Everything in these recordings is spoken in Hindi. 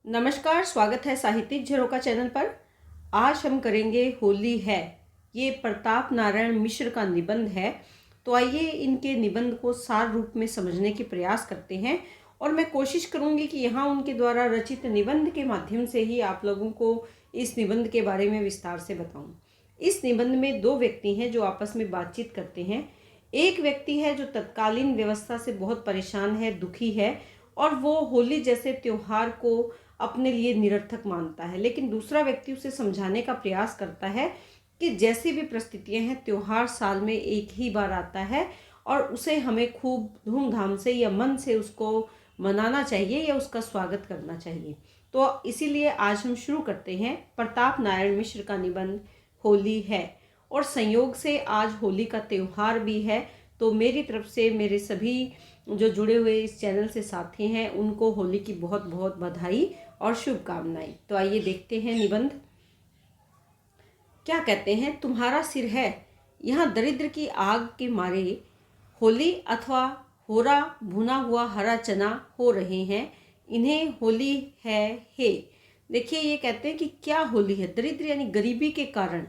नमस्कार, स्वागत है साहित्यिक झरोका चैनल पर। आज हम करेंगे होली है। ये प्रताप नारायण मिश्र का निबंध है। तो आइए इनके निबंध को सार रूप में समझने के प्रयास करते हैं और मैं कोशिश करूंगी कि यहाँ उनके द्वारा रचित निबंध के माध्यम से ही आप लोगों को इस निबंध के बारे में विस्तार से बताऊं। इस निबंध में दो व्यक्ति हैं जो आपस में बातचीत करते हैं। एक व्यक्ति है जो तत्कालीन व्यवस्था से बहुत परेशान है, दुखी है और वो होली जैसे त्योहार को अपने लिए निरर्थक मानता है, लेकिन दूसरा व्यक्ति उसे समझाने का प्रयास करता है कि जैसी भी परिस्थितियां हैं, त्योहार साल में एक ही बार आता है और उसे हमें खूब धूमधाम से या मन से उसको मनाना चाहिए या उसका स्वागत करना चाहिए। तो इसीलिए आज हम शुरू करते हैं प्रताप नारायण मिश्र का निबंध होली है। और संयोग से आज होली का त्योहार भी है, तो मेरी तरफ से मेरे सभी जो जुड़े हुए इस चैनल से साथी हैं उनको होली की बहुत बहुत बधाई और शुभकामनाएं। तो आइए देखते हैं निबंध क्या कहते हैं। तुम्हारा सिर है यहाँ दरिद्र की आग के मारे, होली अथवा होरा भुना हुआ हरा चना हो रहे हैं, इन्हें होली है हे। देखिए, ये कहते हैं कि क्या होली है। दरिद्र यानी गरीबी के कारण,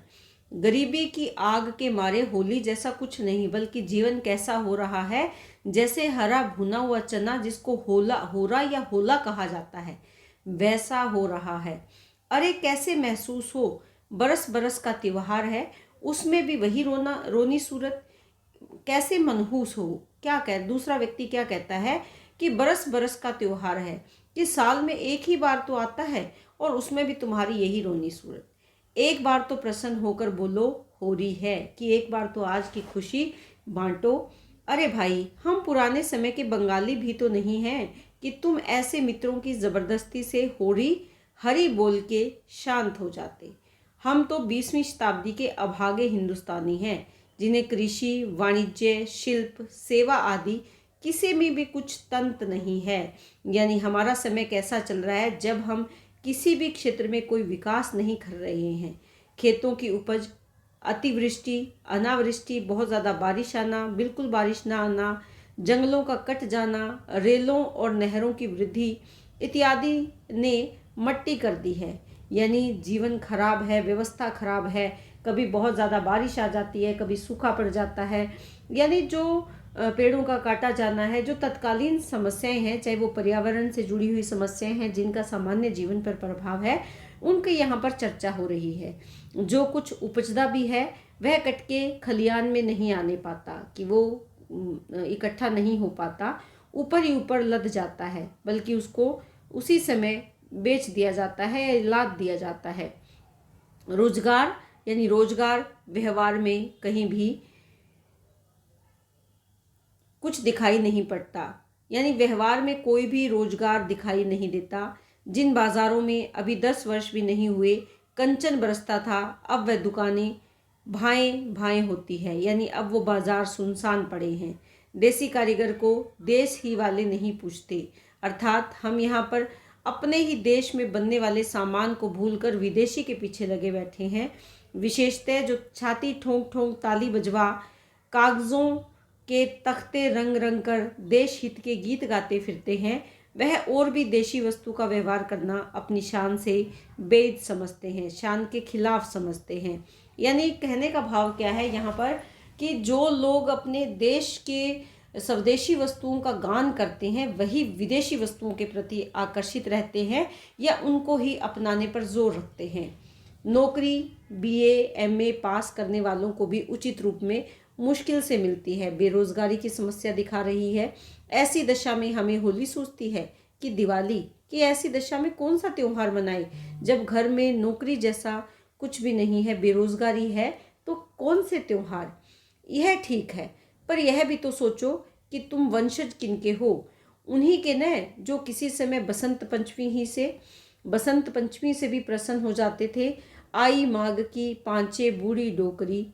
गरीबी की आग के मारे होली जैसा कुछ नहीं, बल्कि जीवन कैसा हो रहा है जैसे हरा भुना हुआ चना जिसको होरा या होला कहा जाता है, वैसा हो रहा है। अरे कैसे महसूस हो, बरस बरस का त्योहार है, उसमें भी वही रोनी सूरत, कैसे मनहूस हो। क्या कह दूसरा व्यक्ति क्या कहता है कि बरस बरस का त्योहार है, कि साल में एक ही बार तो आता है और उसमें भी तुम्हारी यही रोनी सूरत। एक बार तो प्रसन्न होकर बोलो हो रही है, कि एक बार तो आज की खुशी बांटो। अरे भाई, हम पुराने समय के बंगाली भी तो नहीं हैं कि तुम ऐसे मित्रों की जबरदस्ती से होरी हरी बोल के शांत हो जाते। हम तो 20वीं शताब्दी के अभागे हिंदुस्तानी हैं, जिन्हें कृषि, वाणिज्य, शिल्प, सेवा आदि किसी में भी कुछ तंत नहीं है। यानी हमारा समय कैसा चल रहा है जब हम किसी भी क्षेत्र में कोई विकास नहीं कर रहे हैं। खेतों की उपज, अतिवृष्टि, अनावृष्टि, बहुत ज़्यादा बारिश आना, बिल्कुल बारिश ना आना, जंगलों का कट जाना, रेलों और नहरों की वृद्धि इत्यादि ने मट्टी कर दी है। यानी जीवन खराब है, व्यवस्था खराब है। कभी बहुत ज़्यादा बारिश आ जाती है, कभी सूखा पड़ जाता है। यानी जो पेड़ों का काटा जाना है, जो तत्कालीन समस्याएं हैं, चाहे वो पर्यावरण से जुड़ी हुई समस्याएं हैं जिनका सामान्य जीवन पर प्रभाव है, उनके यहाँ पर चर्चा हो रही है। जो कुछ उपजदा भी है वह कट के खलियान में नहीं आने पाता, कि वो इकट्ठा नहीं हो पाता, ऊपर ही ऊपर लद जाता है, बल्कि उसको उसी समय बेच दिया जाता है या लाद दिया जाता है। रोजगार यानी रोजगार व्यवहार में कहीं भी कुछ दिखाई नहीं पड़ता, यानी व्यवहार में कोई भी रोजगार दिखाई नहीं देता। जिन बाजारों में अभी 10 वर्ष भी नहीं हुए कंचन बरसता था, अब वह दुकानें भाएं भाएं होती है, यानी अब वो बाजार सुनसान पड़े हैं। देसी कारीगर को देश ही वाले नहीं पूछते, अर्थात हम यहाँ पर अपने ही देश में बनने वाले सामान को भूलकर विदेशी के पीछे लगे बैठे हैं। विशेषतः जो छाती ठोंक ठोंक ताली बजवा कागजों के तख्ते रंग रंग कर देश हित के गीत गाते फिरते हैं, वह और भी देशी वस्तु का व्यवहार करना अपनी शान से बेइज्जत समझते हैं, शान के खिलाफ समझते हैं। यानी कहने का भाव क्या है यहाँ पर, कि जो लोग अपने देश के स्वदेशी वस्तुओं का गान करते हैं वही विदेशी वस्तुओं के प्रति आकर्षित रहते हैं या उनको ही अपनाने पर जोर रखते हैं। नौकरी बीए एमए पास करने वालों को भी उचित रूप में मुश्किल से मिलती है, बेरोजगारी की समस्या दिखा रही है। ऐसी दशा में हमें होली सूझती है कि दिवाली, कि ऐसी दशा में कौन सा त्योहार मनाए जब घर में नौकरी जैसा कुछ भी नहीं है, बेरोजगारी है, तो कौन से त्योहार। यह ठीक है, पर यह भी तो सोचो कि तुम वंशज किनके हो, उन्हीं के न जो किसी समय बसंत पंचमी से भी प्रसन्न हो जाते थे। आई माघ की पांचे बूढ़ी डोकरी,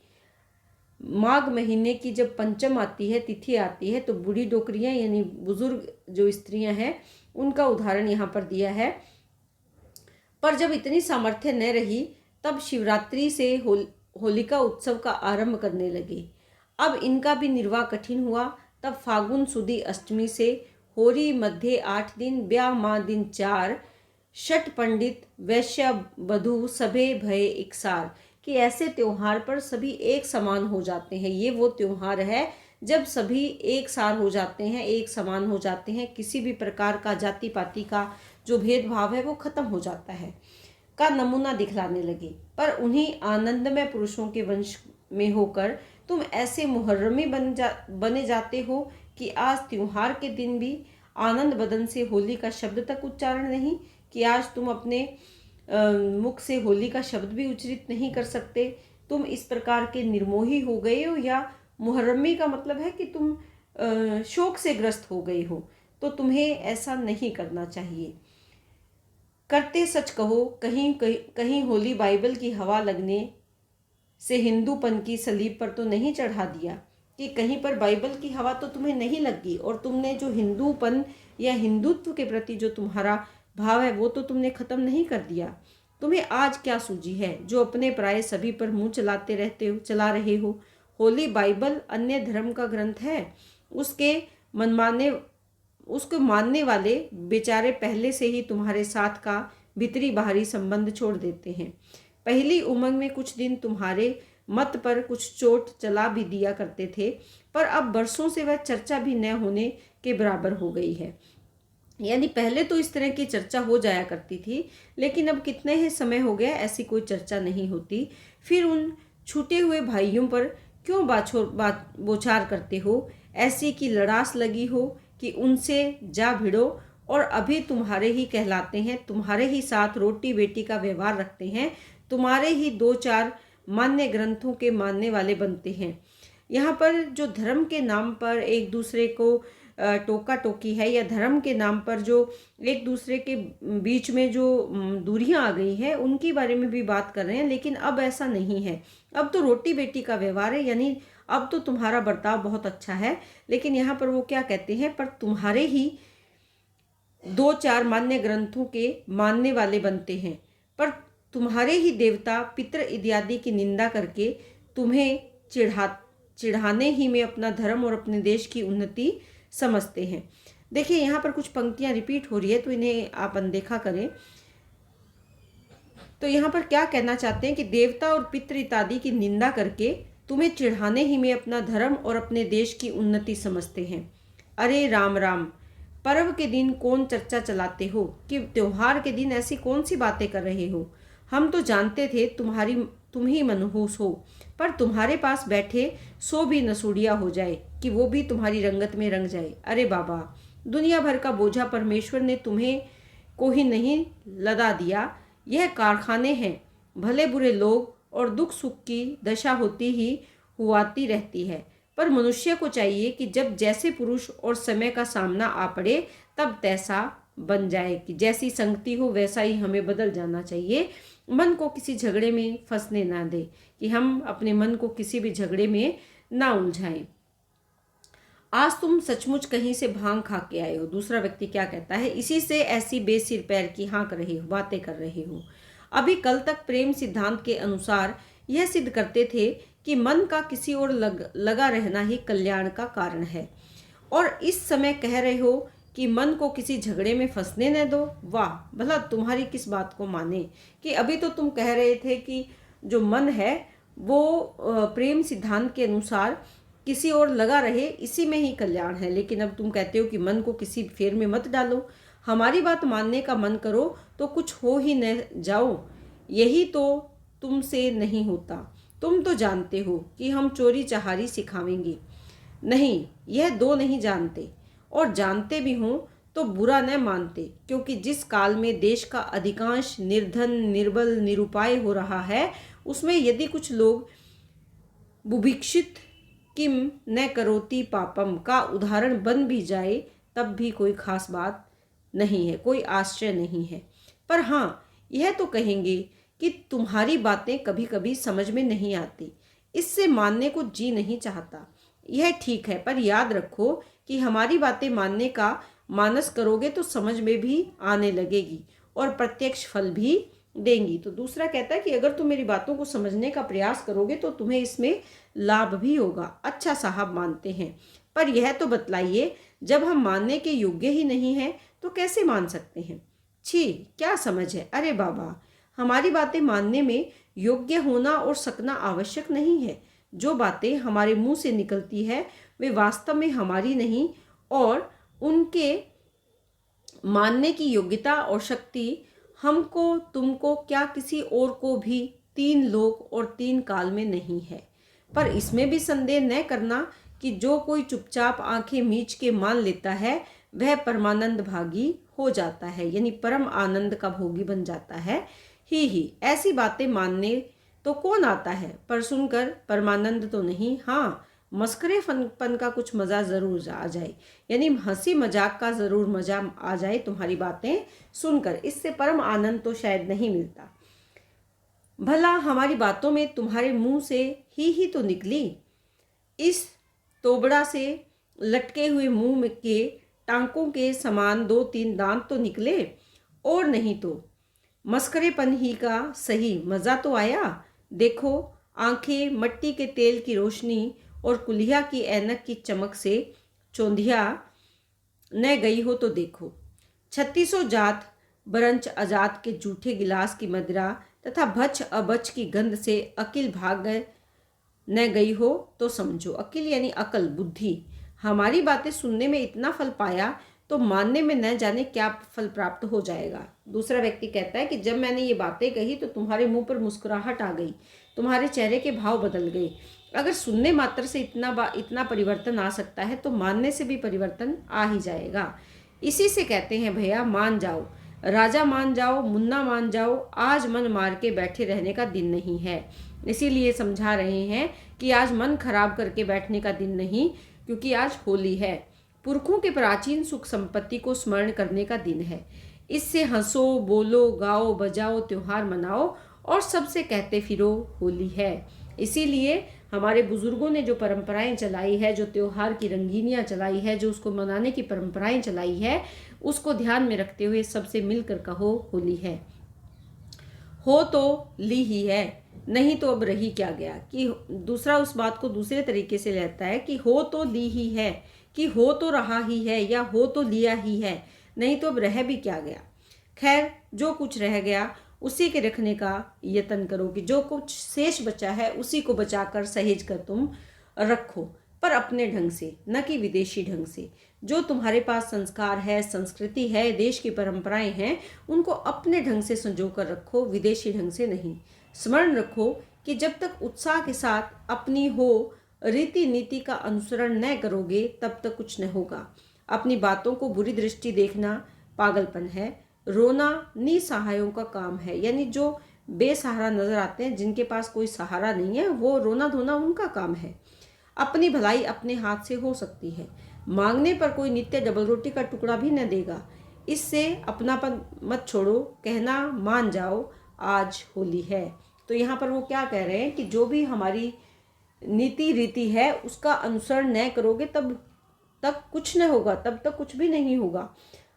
माघ महीने की जब पंचम आती है, तिथि आती है, तो बूढ़ी डोकरियां यानी बुजुर्ग जो स्त्रियां हैं उनका उदाहरण यहाँ पर दिया है। पर जब इतनी सामर्थ्य न रही तब शिवरात्रि से होलिका उत्सव का आरंभ करने लगे। अब इनका भी निर्वाह कठिन हुआ। तब फागुन सुदी अष्टमी से होरी मध्य 8 दिन, ब्याह माह दिन 4, शठ पंडित वैश्य वधु सभे भय इकसार, कि ऐसे त्योहार पर सभी एक समान हो जाते हैं। ये वो त्योहार है जब सभी एक सार हो जाते हैं, एक समान हो जाते हैं, किसी भी प्रकार का जाति पाति का जो भेदभाव है वो खत्म हो जाता है, का नमूना दिखलाने लगे। पर उन्हीं आनंदमय पुरुषों के वंश में होकर तुम ऐसे मुहर्रमी बने जाते हो कि आज त्योहार के दिन भी आनंद बदन से होली का शब्द तक उच्चारण नहीं, कि आज तुम अपने मुख से होली का शब्द भी उच्चरित नहीं कर सकते। तुम इस प्रकार के निर्मोही हो गए हो, या मुहर्रमी का मतलब है कि तुम शोक से ग्रस्त हो गए हो। तो तुम्हें ऐसा नहीं करना चाहिए। करते सच कहो, कहीं कहीं कहीं होली बाइबल की हवा लगने से हिंदूपन की सलीब पर तो नहीं चढ़ा दिया, कि कहीं पर बाइबल की हवा तो तुम्हें नहीं लगी और तुमने जो हिंदूपन या हिंदुत्व के प्रति जो तुम्हारा भाव है वो तो तुमने खत्म नहीं कर दिया। तुम्हें आज क्या सूझी है जो अपने प्राय सभी पर मुंह चला रहे हो। होली बाइबल अन्य धर्म का ग्रंथ है। उसको मानने वाले बेचारे पहले से ही तुम्हारे साथ का भीतरी बाहरी संबंध छोड़ देते हैं। पहली उमंग में कुछ दिन तुम्हारे मत पर कुछ चोट चला भी दिया करते थे, पर अब बरसों से वह चर्चा भी न होने के बराबर हो गई है। यानी पहले तो इस तरह की चर्चा हो जाया करती थी, लेकिन अब कितने ही समय हो गया ऐसी कोई चर्चा नहीं होती। फिर उन छूटे हुए भाइयों पर क्यों बोछार करते हो, ऐसी की लड़ास लगी हो कि उनसे जा भिड़ो, और अभी तुम्हारे ही कहलाते हैं, तुम्हारे ही साथ रोटी बेटी का व्यवहार रखते हैं, तुम्हारे ही दो चार मान्य ग्रंथों के मानने वाले बनते हैं। यहाँ पर जो धर्म के नाम पर एक दूसरे को टोका टोकी है, या धर्म के नाम पर जो एक दूसरे के बीच में जो दूरियां आ गई हैं उनके बारे में भी बात कर रहे हैं। लेकिन अब ऐसा नहीं है, अब तो रोटी बेटी का व्यवहार है, यानी अब तो तुम्हारा बर्ताव बहुत अच्छा है। लेकिन यहाँ पर वो क्या कहते हैं, पर तुम्हारे ही दो चार मान्य ग्रंथों के मानने वाले बनते हैं, पर तुम्हारे ही देवता पितृ इत्यादि की निंदा करके तुम्हें चिढ़ाने ही में अपना धर्म और अपने देश की उन्नति समझते हैं। देखिए यहाँ पर कुछ पंक्तियां रिपीट हो रही है, तो इन्हें आप अनदेखा करें। तो यहाँ पर क्या कहना चाहते हैं कि देवता और पितृ इत्यादि की निंदा करके तुम्हें चिढ़ाने ही में अपना धर्म और अपने देश की उन्नति समझते हैं। अरे राम राम, पर्व के दिन कौन चर्चा चलाते हो, कि त्योहार के दिन ऐसी कौन सी बातें कर रहे हो। हम तो जानते थे तुम ही मनहूस हो, पर तुम्हारे पास बैठे सो भी नसूड़िया हो जाए कि वो भी तुम्हारी रंगत में रंग जाए। अरे बाबा, दुनिया भर का बोझा परमेश्वर ने तुम्हें को ही नहीं लदा दिया। यह कारखाने हैं, भले बुरे लोग और दुख सुख की दशा होती ही हुआती रहती है, पर मनुष्य को चाहिए कि जब जैसे पुरुष और समय का सामना आ पड़े तब तैसा बन जाए, कि जैसी संगति हो वैसा ही हमें बदल जाना चाहिए। मन को किसी झगड़े में फंसने ना दे, कि हम अपने मन को किसी भी झगड़े में ना उलझाएं। आज तुम सचमुच कहीं से भांग खा के आए हो। दूसरा व्यक्ति क्या कहता है, इसी से ऐसी बेसिर पैर की हाँक रहे हो, बातें कर रहे हो। अभी कल तक प्रेम सिद्धांत के अनुसार यह सिद्ध करते थे कि मन का किसी ओर लगा रहना ही कल्याण का कारण है, और इस समय कह रहे हो कि मन को किसी झगड़े में फंसने न दो। वाह, भला तुम्हारी किस बात को माने, कि अभी तो तुम कह रहे थे कि जो मन है वो प्रेम सिद्धांत के अनुसार किसी और लगा रहे, इसी में ही कल्याण है, लेकिन अब तुम कहते हो कि मन को किसी फेर में मत डालो। हमारी बात मानने का मन करो तो कुछ हो ही न जाओ, यही तो तुमसे नहीं होता। तुम तो जानते हो कि हम चोरी चहारी सिखावेंगे। नहीं, यह दो नहीं जानते, और जानते भी हों तो बुरा न मानते, क्योंकि जिस काल में देश का अधिकांश निर्धन निर्बल निरुपाय हो रहा है, उसमें यदि कुछ लोग बुभिक्षित किम न करोति पापम का उदाहरण बन भी जाए तब भी कोई खास बात नहीं है, कोई आश्चर्य नहीं है। पर हाँ, यह तो कहेंगे कि तुम्हारी बातें कभी कभी समझ में नहीं आती, इससे मानने को जी नहीं चाहता। यह ठीक है, पर याद रखो कि हमारी बातें मानने का मानस करोगे तो समझ में भी आने लगेगी और प्रत्यक्ष फल भी देंगी। तो दूसरा कहता है कि अगर तुम मेरी बातों को समझने का प्रयास करोगे तो तुम्हें इसमें लाभ भी होगा। अच्छा साहब, मानते हैं, पर यह तो बतलाइए, जब हम मानने के योग्य ही नहीं हैं तो कैसे मान सकते हैं। छी, क्या समझ है। अरे बाबा, हमारी बातें मानने में योग्य होना और सकना आवश्यक नहीं है। जो बातें हमारे मुंह से निकलती है वे वास्तव में हमारी नहीं, और उनके मानने की योग्यता और शक्ति हमको, तुमको, क्या किसी और को भी तीन लोक और तीन काल में नहीं है। पर इसमें भी संदेह न करना कि जो कोई चुपचाप आंखें मीच के मान लेता है वह परमानंद भागी हो जाता है, यानी परम आनंद का भोगी बन जाता है। ही ऐसी बातें मानने तो कौन आता है, पर सुनकर परमानंद तो नहीं। हाँ, मस्करे फन का कुछ मजा जरूर आ जाए, यानी हंसी मजाक का जरूर मजा आ जाए तुम्हारी बातें सुनकर, इससे परम आनंद तो शायद नहीं मिलता। भला हमारी बातों में तुम्हारे मुंह से ही तो निकली। इस तोबड़ा से लटके हुए मुंह में के टांकों के समान दो तीन दांत तो निकले, और नहीं तो मस्करेपन ही का सही मजा तो आया। देखो, आंखें मट्टी के तेल की रोशनी और कुल्हिया की ऐनक की चमक से चौंधिया न गई हो तो देखो। 3600 जात बरंच अजात के जूठे गिलास की मदिरा तथा भच अबच की गंध से अकिल भाग न गई हो तो समझो। अकिल यानी अकल, बुद्धि। हमारी बातें सुनने में इतना फल पाया तो मानने में न जाने क्या फल प्राप्त हो जाएगा। दूसरा व्यक्ति कहता है कि जब मैंने ये बातें कही तो तुम्हारे मुंह पर मुस्कुराहट आ गई, तुम्हारे चेहरे के भाव बदल गए। अगर सुनने मात्र से इतना परिवर्तन आ सकता है तो मानने से भी परिवर्तन आ ही जाएगा। इसी से कहते हैं भैया, मान जाओ, राजा मान जाओ, मुन्ना मान जाओ, आज मन मार के बैठे रहने का दिन नहीं है। इसीलिए समझा रहे हैं कि आज मन खराब करके बैठने का दिन नहीं, क्योंकि आज होली है, पुरखों के प्राचीन सुख संपत्ति को स्मरण करने का दिन है। इससे हंसो, बोलो, गाओ, बजाओ, त्योहार मनाओ और सबसे कहते फिरो होली है। इसीलिए हमारे बुजुर्गों ने जो परंपराएं चलाई है, जो त्योहार की रंगीनियां चलाई है, जो उसको मनाने की परंपराएं चलाई है, उसको ध्यान में रखते हुए सबसे मिलकर कहो होली है। हो तो ली ही है, नहीं तो अब रही क्या गया। कि दूसरा उस बात को दूसरे तरीके से लेता है कि हो तो ली ही है, कि हो तो रहा ही है, या हो तो लिया ही है, नहीं तो अब रह भी क्या गया। खैर, जो कुछ रह गया उसी के रखने का यत्न करो, कि जो कुछ शेष बचा है उसी को बचाकर सहेज कर तुम रखो, पर अपने ढंग से, न कि विदेशी ढंग से। जो तुम्हारे पास संस्कार है, संस्कृति है, देश की परंपराएं हैं, उनको अपने ढंग से संजो कर रखो, विदेशी ढंग से नहीं। स्मरण रखो कि जब तक उत्साह के साथ अपनी हो रीति नीति का अनुसरण न करोगे तब तक कुछ न होगा। अपनी बातों को बुरी दृष्टि देखना पागलपन है। रोना निसहायों का काम है, यानी जो बेसहारा नजर आते हैं, जिनके पास कोई सहारा नहीं है, वो रोना धोना उनका काम है। अपनी भलाई अपने हाथ से हो सकती है, मांगने पर कोई नित्य डबल रोटी का टुकड़ा भी न देगा। इससे अपनापन मत छोड़ो, कहना मान जाओ आज होली है। तो यहाँ पर वो क्या कह रहे हैं कि जो भी हमारी नीति रीति है उसका अनुसरण न करोगे तब तक कुछ न होगा, तब तक कुछ भी नहीं होगा।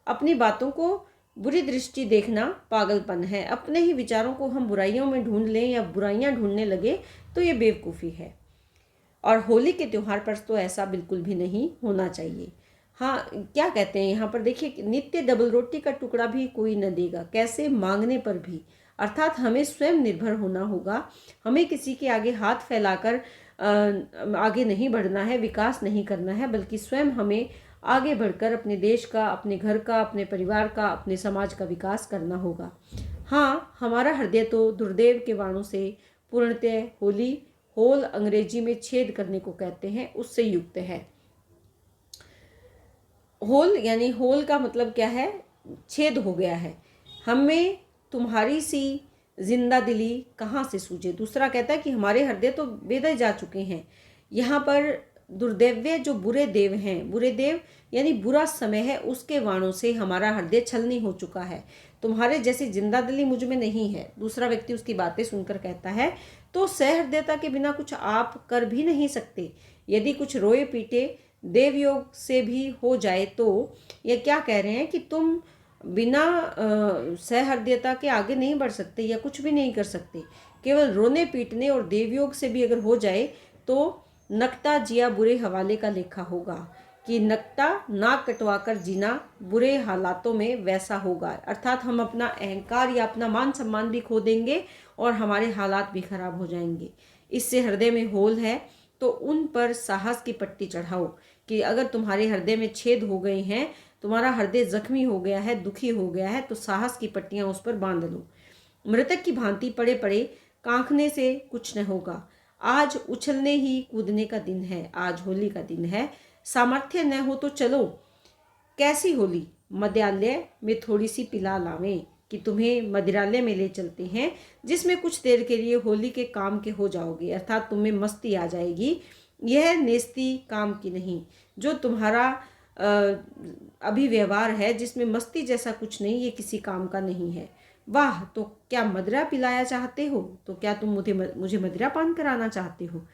अपनी बातों को बुरी दृष्टि देखना पागलपन है। अपने ही विचारों को हम बुराइयों में ढूंढ लें या बुराइयां ढूंढने लगे तो ये बेवकूफ़ी है। और होली के त्यौहार पर तो ऐसा बिल्कुल भी नहीं होना चाहिए। हाँ, क्या कहते हैं यहाँ पर देखिए, नित्य डबल रोटी का टुकड़ा भी कोई न देगा। कैसे? मांगने पर भी। अर्थात हमें स्वयं निर्भर होना होगा। हमें किसी के आगे हाथ फैलाकर आगे नहीं बढ़ना है, विकास नहीं करना है, बल्कि स्वयं हमें आगे बढ़कर अपने देश का, अपने घर का, अपने परिवार का, अपने समाज का विकास करना होगा। हाँ, हमारा हृदय तो दुर्देव के वाणों से पूर्णतः होली, होल अंग्रेजी में छेद करने को कहते हैं, उससे युक्त है। होल यानी होल का मतलब क्या है? छेद हो गया है। हमें तुम्हारी सी जिंदा दिली कहाँ से सूझे। दूसरा कहता है कि हमारे हृदय तो बेदे जा चुके हैं। यहाँ पर दुर्दैव्य जो बुरे देव हैं, बुरे देव यानी बुरा समय है, उसके वाणों से हमारा हृदय छलनी हो चुका है। तुम्हारे जैसी जिंदा दिली मुझ में नहीं है। दूसरा व्यक्ति उसकी बातें सुनकर कहता है, तो सहृदयता के बिना कुछ आप कर भी नहीं सकते। यदि कुछ रोए पीटे देवयोग से भी हो जाए तो ये क्या कह रहे हैं कि तुम बिना सहृदयता के आगे नहीं बढ़ सकते या कुछ भी नहीं कर सकते। केवल रोने पीटने और देवयोग से भी अगर हो जाए तो नकता जिया बुरे हवाले का लेखा होगा। कि नकटा नाक कटवाकर जीना बुरे हालातों में वैसा होगा। अर्थात हम अपना अहंकार या अपना मान सम्मान भी खो देंगे और हमारे हालात भी खराब हो जाएंगे। इससे हृदय में होल है तो उन पर साहस की पट्टी चढ़ाओ कि अगर तुम्हारे हृदय में छेद हो गए हैं, तुम्हारा हृदय जख्मी हो गया है, दुखी हो गया है, तो साहस की पट्टियां उस पर बांध लो। मृतक की भांति पड़े पड़े कांखने से कुछ न होगा। आज उछलने ही कूदने का दिन है, आज होली का दिन है। सामर्थ्य न हो तो चलो। कैसी होली? मद्यालय में थोड़ी सी पिला लावें कि तुम्हें मदिरालय में ले चलते हैं, जिसमें कुछ देर के लिए होली के काम के हो जाओगे, अर्थात तुम्हें मस्ती आ जाएगी। यह नेस्ती काम की नहीं। जो तुम्हारा अभिव्यवहार है जिसमें मस्ती जैसा कुछ नहीं, ये किसी काम का नहीं है। वाह, तो क्या मदिरा पिलाया चाहते हो? तो क्या तुम मुझे मदिरा पान कराना चाहते हो?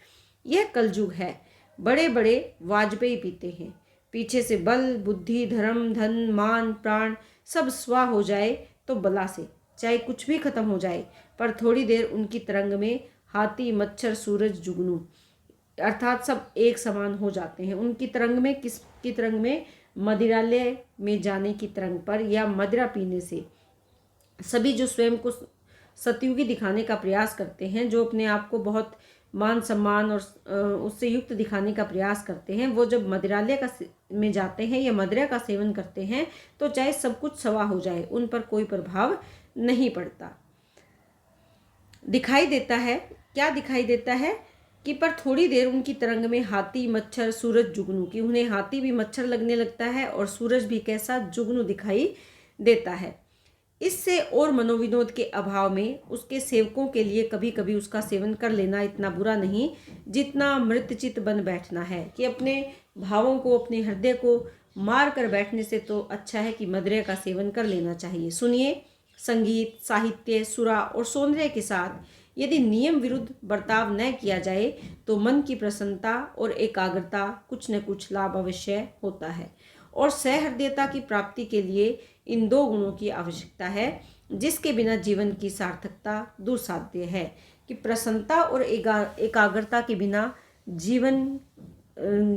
यह कलयुग है। बड़े बड़े वाजपेयी पीते हैं। पीछे से बल, बुद्धि, धर्म, धन, मान, प्राण सब स्वा हो जाए तो बला से, चाहे कुछ भी खत्म हो जाए, पर थोड़ी देर उनकी तरंग में हाथी, मच्छर, सूरज, जुगनू अर्थात सब एक समान हो जाते हैं। उनकी तरंग में, किसकी तरंग में? मदिरालय में जाने की तरंग पर, या मदिरा पीने से। सभी जो स्वयं को सतयुगी दिखाने का प्रयास करते हैं, जो अपने आप को बहुत मान सम्मान और उससे युक्त दिखाने का प्रयास करते हैं, वो जब मदिरालय में जाते हैं या मदिरा का सेवन करते हैं तो चाहे सब कुछ सवा हो जाए, उन पर कोई प्रभाव नहीं पड़ता। दिखाई देता है, क्या दिखाई देता है कि पर थोड़ी देर उनकी तरंग में हाथी, मच्छर, सूरज, जुगनू, कि उन्हें हाथी भी मच्छर लगने लगता है और सूरज भी कैसा, जुगनू दिखाई देता है। इससे और मनोविनोद के अभाव में उसके सेवकों के लिए कभी कभी उसका सेवन कर लेना इतना बुरा नहीं जितना मृतचित बन बैठना है, कि अपने भावों को, अपने हृदय को मार कर बैठने से तो अच्छा है कि मदिरा का सेवन कर लेना चाहिए। सुनिए, संगीत, साहित्य, सुरा और सौंदर्य के साथ यदि नियम विरुद्ध बर्ताव न किया जाए तो मन की प्रसन्नता और एकाग्रता कुछ न कुछ लाभ अवश्य होता है। और सहृदयता की प्राप्ति के लिए इन दो गुणों की आवश्यकता है, जिसके बिना जीवन की सार्थकता दुस्साध्य है। कि प्रसन्नता और एकाग्रता के बिना जीवन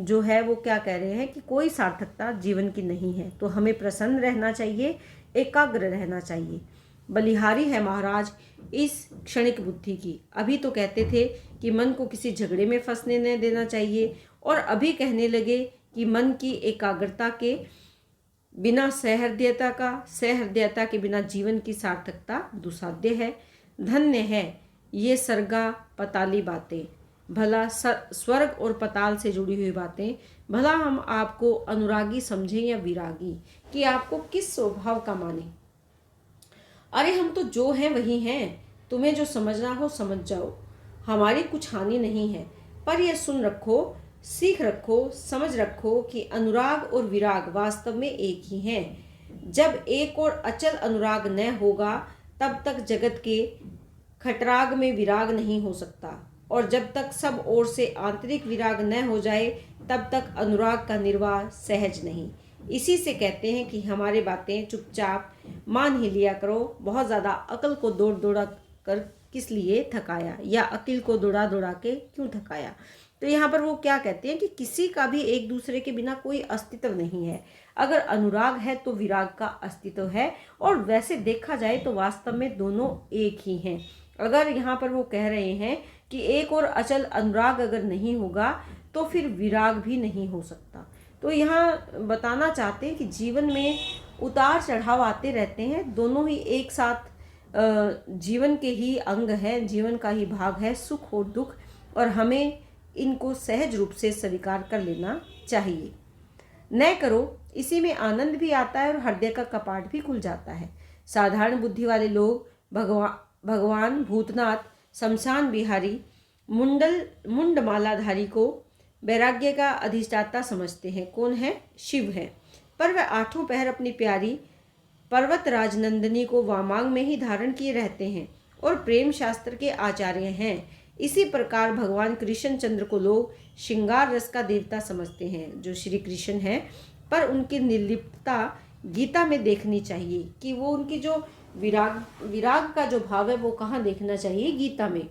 जो है वो क्या कह रहे हैं कि कोई सार्थकता जीवन की नहीं है। तो हमें प्रसन्न रहना चाहिए, एकाग्र रहना चाहिए। बलिहारी है महाराज इस क्षणिक बुद्धि की। अभी तो कहते थे कि मन को किसी झगड़े में फंसने न देना चाहिए, और अभी कहने लगे कि मन की एकाग्रता के बिना सहृदयता के बिना जीवन की सार्थकता दुसाध्य है। धन्य है ये सर्गा पताली बातें, भला स्वर्ग और पताल से जुड़ी हुई बातें। भला हम आपको अनुरागी समझें या विरागी, कि आपको किस स्वभाव का माने। अरे हम तो जो हैं वही हैं, तुम्हें जो समझना हो समझ जाओ, हमारी कुछ हानि नहीं है। पर यह सुन रखो, सीख रखो, समझ रखो कि अनुराग और विराग वास्तव में एक ही हैं। जब एक और अचल अनुराग न होगा तब तक जगत के खटराग में विराग नहीं हो सकता, और जब तक सब ओर से आंतरिक विराग न हो जाए तब तक अनुराग का निर्वाह सहज नहीं। इसी से कहते हैं कि हमारे बातें चुपचाप मान ही लिया करो। बहुत ज़्यादा अकल को दौड़ दौड़ा कर किस लिए थकाया, या अकिल को दौड़ा दौड़ा के क्यों थकाया। तो यहाँ पर वो क्या कहते हैं कि किसी का भी एक दूसरे के बिना कोई अस्तित्व नहीं है। अगर अनुराग है तो विराग का अस्तित्व है, और वैसे देखा जाए तो वास्तव में दोनों एक ही हैं। अगर यहाँ पर वो कह रहे हैं कि एक और अचल अनुराग अगर नहीं होगा तो फिर विराग भी नहीं हो सकता। तो यहाँ बताना चाहते हैं कि जीवन में उतार चढ़ाव आते रहते हैं, दोनों ही एक साथ जीवन के ही अंग हैं, जीवन का ही भाग है, सुख और दुख, और हमें इनको सहज रूप से स्वीकार कर लेना चाहिए। न करो, इसी में आनंद भी आता है और हृदय का कपाट भी खुल जाता है। साधारण बुद्धि वाले लोग भगवान भूतनाथ, शमशान बिहारी, मुंडमालाधारी को वैराग्य का अधिष्ठाता समझते हैं। कौन है? शिव है। पर वह आठों पहर अपनी प्यारी पर्वत राजनंदिनी को वामांग में ही धारण किए रहते हैं और प्रेम शास्त्र के आचार्य हैं। इसी प्रकार भगवान कृष्ण चंद्र को लोग श्रृंगार रस का देवता समझते हैं, जो श्री कृष्ण है, पर उनकी निर्लिप्तता गीता में देखनी चाहिए। कि वो उनकी जो विराग का जो भाव है वो कहाँ देखना चाहिए? गीता में,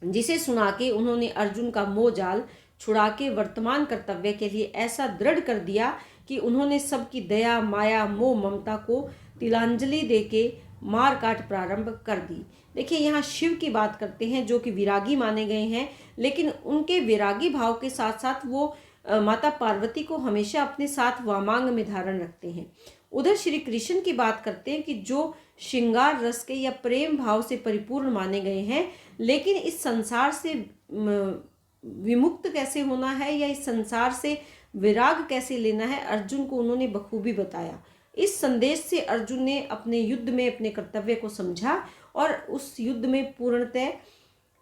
जिसे सुना के उन्होंने अर्जुन का मोह जाल छुड़ा के वर्तमान कर्तव्य के लिए ऐसा दृढ़ कर दिया कि उन्होंने सबकी दया, माया, मोह, ममता को तिलांजलि देके मार काट प्रारंभ कर दी। देखिए, यहाँ शिव की बात करते हैं जो कि विरागी माने गए हैं, लेकिन उनके विरागी भाव के साथ साथ वो माता पार्वती को हमेशा अपने साथ वामांग में धारण रखते हैं। उधर श्री कृष्ण की बात करते हैं कि जो श्रृंगार रस के या प्रेम भाव से परिपूर्ण माने गए हैं, लेकिन इस संसार से विमुक्त कैसे होना है या इस संसार से विराग कैसे लेना है, अर्जुन को उन्होंने बखूबी बताया। इस संदेश से अर्जुन ने अपने युद्ध में अपने कर्तव्य को समझा और उस युद्ध में पूर्णतः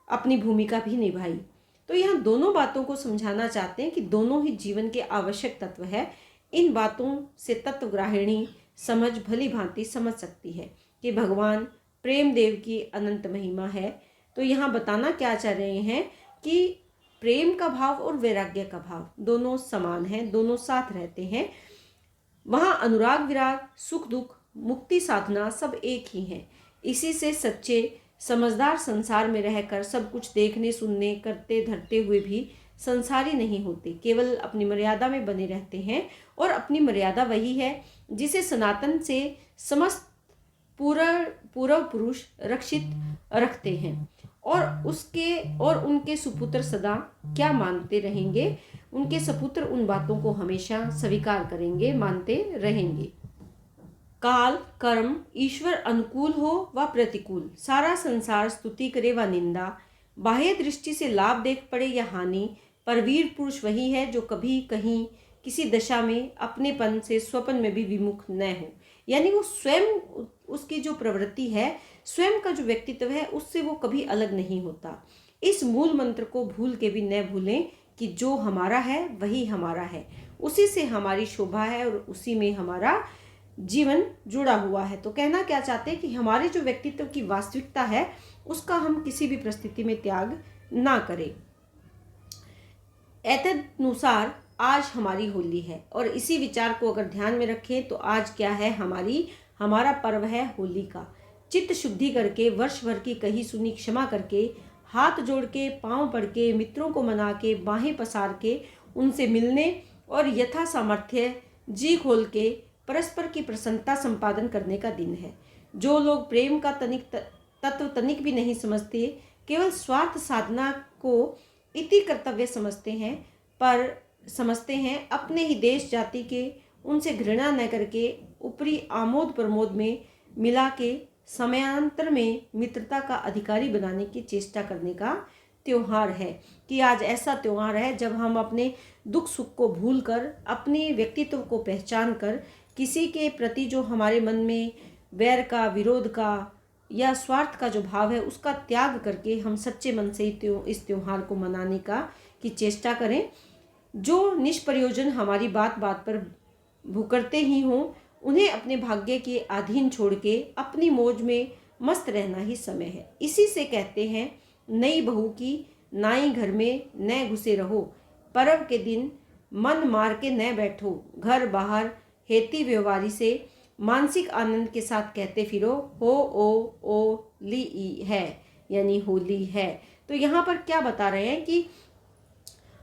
अपनी भूमिका भी निभाई। तो यहाँ दोनों बातों को समझाना चाहते हैं कि दोनों ही जीवन के आवश्यक तत्व है। इन बातों से तत्वग्राहिणी समझ भली भांति समझ सकती है कि भगवान प्रेम देव की अनंत महिमा है। तो यहाँ बताना क्या चाह रहे हैं कि प्रेम का भाव और वैराग्य का भाव दोनों समान हैं, दोनों साथ रहते हैं। वहाँ अनुराग विराग, सुख दुख, मुक्ति साधना सब एक ही हैं। इसी से सच्चे समझदार संसार में रहकर सब कुछ देखने, सुनने, करते धरते हुए भी संसारी नहीं होते, केवल अपनी मर्यादा में बने रहते हैं। और अपनी मर्यादा वही है जिसे सनातन से समस्त पूर्व पुरुष रक्षित रखते हैं और उनके सुपुत्र सदा क्या मानते रहेंगे, उनके सपुत्र उन बातों को हमेशा स्वीकार करेंगे, मानते रहेंगे। काल, कर्म, ईश्वर अनुकूल हो व प्रतिकूल, सारा संसार स्तुति करे व निंदा, बाह्य दृष्टि से लाभ देख पड़े या हानि, पर वीर पुरुष वही है जो कभी कहीं किसी दशा में अपनेपन से स्वपन में भी विमुख न हो। यानी वो स्वयं, उसकी जो प्रवृत्ति है, स्वयं का जो व्यक्तित्व है, उससे वो कभी अलग नहीं होता। इस मूल मंत्र को भूल के भी न भूलें कि जो हमारा है वही हमारा है, उसी से हमारी शोभा है और उसी में हमारा जीवन जुड़ा हुआ है। तो कहना क्या चाहते हैं कि हमारे जो व्यक्तित्व की वास्तविकता है उसका हम किसी भी परिस्थिति में त्याग ना करें। एतदनुसार आज हमारी होली है और इसी विचार को अगर ध्यान में रखें तो आज क्या है, हमारा पर्व है होली का। चित्त शुद्धि करके, वर्ष भर की कही सुनी क्षमा करके, हाथ जोड़ के, पांव पड़ के, मित्रों को मना के, बाहें पसार के उनसे मिलने और यथा सामर्थ्य जी खोल के परस्पर की प्रसन्नता संपादन करने का दिन है। जो लोग प्रेम का तत्व तनिक भी नहीं समझते, केवल स्वार्थ साधना को इति कर्तव्य समझते हैं, अपने ही देश जाति के उनसे घृणा न करके ऊपरी आमोद प्रमोद में मिला के समयांतर में मित्रता का अधिकारी बनाने की चेष्टा करने का त्योहार है। कि आज ऐसा त्योहार है जब हम अपने दुख सुख को भूलकर, अपने व्यक्तित्व को पहचान कर, किसी के प्रति जो हमारे मन में वैर का, विरोध का या स्वार्थ का जो भाव है उसका त्याग करके हम सच्चे मन से इस त्योहार को मनाने की चेष्टा करें। जो निष्प्रयोजन हमारी बात बात पर भुकरते ही हों, उन्हें अपने भाग्य के अधीन छोड़ के अपनी मौज में मस्त रहना ही समय है। इसी से कहते हैं, नई बहू की नाई घर में न घुसे रहो, पर्व के दिन मन मार के न बैठो, घर बाहर हेती व्यवहारी से मानसिक आनंद के साथ कहते फिरो, ओ ली है, यानी होली है। तो यहाँ पर क्या बता रहे हैं कि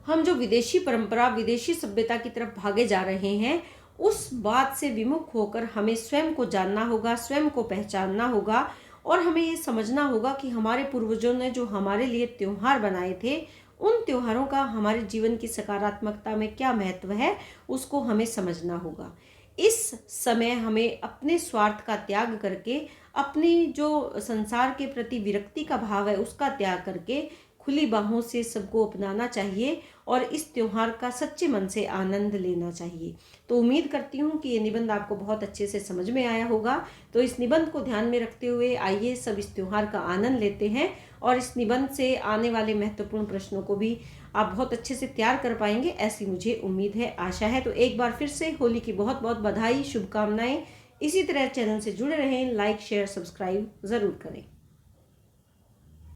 हम जो विदेशी परंपरा, विदेशी सभ्यता की तरफ भागे जा रहे हैं, उस बात से विमुख होकर हमें स्वयं को जानना होगा, स्वयं को पहचानना होगा और हमें ये समझना होगा कि हमारे पूर्वजों ने जो हमारे लिए त्योहार बनाए थे, उन त्योहारों का हमारे जीवन की सकारात्मकता में क्या महत्व है, उसको हमें समझना होगा। इस समय हमें अपने स्वार्थ का त्याग करके, अपनी जो संसार के प्रति विरक्ति का भाव है उसका त्याग करके खुली बाहों से सबको अपनाना चाहिए और इस त्योहार का सच्चे मन से आनंद लेना चाहिए। तो उम्मीद करती हूँ कि ये निबंध आपको बहुत अच्छे से समझ में आया होगा। तो इस निबंध को ध्यान में रखते हुए आइए सब इस त्योहार का आनंद लेते हैं और इस निबंध से आने वाले महत्वपूर्ण प्रश्नों को भी आप बहुत अच्छे से तैयार कर पाएंगे, ऐसी मुझे उम्मीद है, आशा है। तो एक बार फिर से होली की बहुत बहुत बधाई, शुभकामनाएं। इसी तरह चैनल से जुड़े रहें, लाइक शेयर सब्सक्राइब ज़रूर करें।